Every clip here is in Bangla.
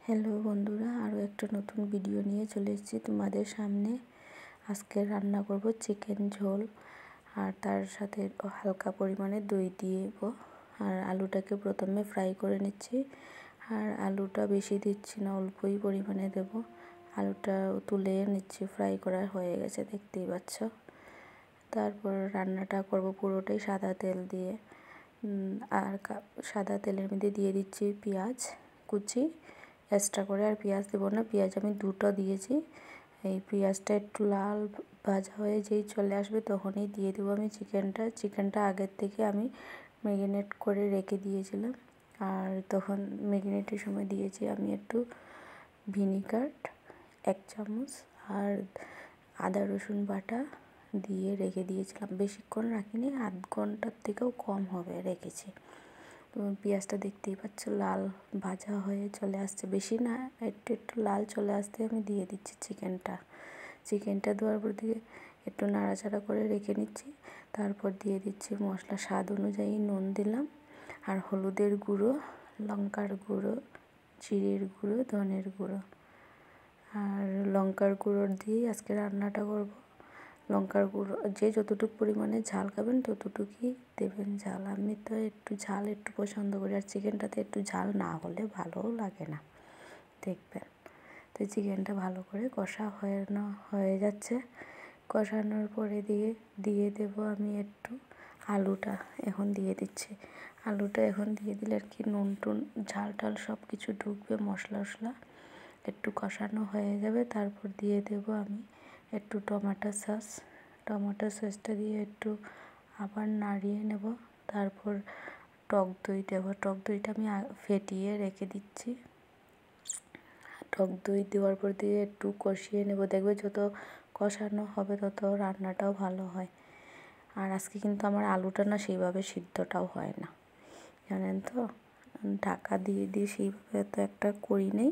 হ্যালো বন্ধুরা, আরও একটা নতুন ভিডিও নিয়ে চলে এসেছি তোমাদের সামনে। আজকে রান্না করব চিকেন ঝোল, আর তার সাথে হালকা পরিমাণে দই দিব। আর আলুটাকে প্রথমে ফ্রাই করে নিচ্ছি, আর আলুটা বেশি দিচ্ছি না, অল্পই পরিমাণে দেব। আলুটা তুলে নিচ্ছি, ফ্রাই করা হয়ে গেছে দেখতেই পাচ্ছ। তারপর রান্নাটা করব পুরোটাই সাদা তেল দিয়ে। আর সাদা তেলের মধ্যে দিয়ে দিচ্ছি পেঁয়াজ কুচি, এক্সট্রা করে আর পেঁয়াজ দেবো না। পেঁয়াজ আমি দুটো দিয়েছি। এই পেঁয়াজটা একটু লাল ভাজা হয়ে যেই চলে আসবে তখনই দিয়ে দেবো আমি চিকেনটা আগের থেকে আমি ম্যারিনেট করে রেখে দিয়েছিলাম। আর তখন ম্যারিনেটের সময় দিয়েছি আমি একটু ভিনিগার 1 চামচ আর আদা রসুন বাটা দিয়ে রেখে দিয়েছিলাম। বেশিক্ষণ রাখিনি, আধ ঘন্টার থেকেও কম হবে রেখেছি। তো পেঁয়াজটা দেখতেই পাচ্ছ লাল ভাজা হয়ে চলে আসছে, বেশি না, একটু লাল চলে আসতে আমি দিয়ে দিচ্ছি চিকেনটা দেওয়ার পর দিয়ে একটু নাড়াচাড়া করে রেখে নিচ্ছি। তারপর দিয়ে দিচ্ছি মশলা, স্বাদ অনুযায়ী নুন দিলাম, আর হলুদের গুঁড়ো, লঙ্কার গুঁড়ো, জিরের গুঁড়ো, ধনের গুঁড়ো আর লঙ্কার গুঁড়ো দিয়ে আজকে রান্নাটা করব। লঙ্কার গুঁড়ো যে যতটুকু পরিমাণে ঝাল খাবেন ততটুকুই দেবেন ঝাল। আমি তো একটু ঝাল একটু পছন্দ করি, আর চিকেনটাতে একটু ঝাল না হলে ভালোও লাগে না দেখবেন। তো চিকেনটা ভালো করে কষা হয়ে যাচ্ছে। কষানোর পরে দিয়ে দেব আমি একটু আলুটা এখন দিয়ে দিচ্ছি। আলুটা এখন দিয়ে দিলে আর কি নুন টুন ঝাল টাল সব কিছু ঢুকবে, মশলা একটু কষানো হয়ে যাবে। তারপর দিয়ে দেব আমি একটু টমেটো সসটা দিয়ে একটু আবার নাড়িয়ে নেব। তারপর টক দই দেব। টক দইটা আমি ফেটিয়ে রেখে দিচ্ছি। টক দই দেওয়ার পর দিয়ে একটু কষিয়ে নেব। দেখবে যত কষানো হবে তত রান্নাটাও ভালো হয়। আর আজকে কিন্তু আমার আলুটা না সেইভাবে সিদ্ধটাও হয় না, জানেন তো, ঢাকা দিয়ে সেইভাবে তো একটা করি নেই,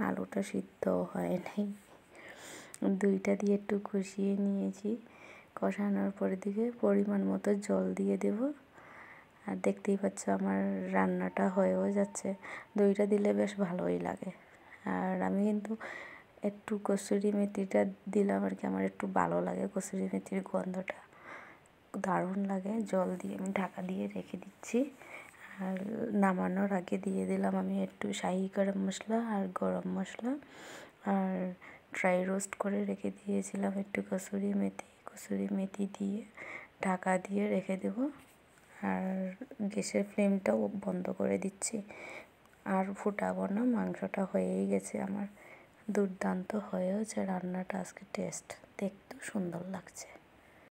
আলুটা সিদ্ধও হয় নাই। দইটা দিয়ে একটু কষিয়ে নিয়েছি। কষানোর পরে দিকে পরিমাণ মতো জল দিয়ে দেব। আর দেখতেই পাচ্ছ আমার রান্নাটা হয়েও যাচ্ছে। দইটা দিলে বেশ ভালোই লাগে। আর আমি কিন্তু একটু কসুরি মেথিটা দিলাম আর কি, আমার একটু ভালো লাগে কসুরি মেথির গন্ধটা, দারুণ লাগে। জল দিয়ে আমি ঢাকা দিয়ে রেখে দিচ্ছি। আর নামানোর আগে দিয়ে দিলাম আমি একটু শাহি গরম মশলা আর গরম মশলা, আর ড্রাই রোস্ট করে রেখে দিয়েছিলাম একটু কসুরি মেথি দিয়ে ঢাকা দিয়ে রেখে দেব। আর গ্যাসের ফ্লেমটাও বন্ধ করে দিচ্ছি। আর ফুটাবো না, মাংসটা হয়েই গেছে আমার। দুর্দান্ত হয়েওছে রান্নাটা আজকে, টেস্ট দেখতেও সুন্দর লাগছে।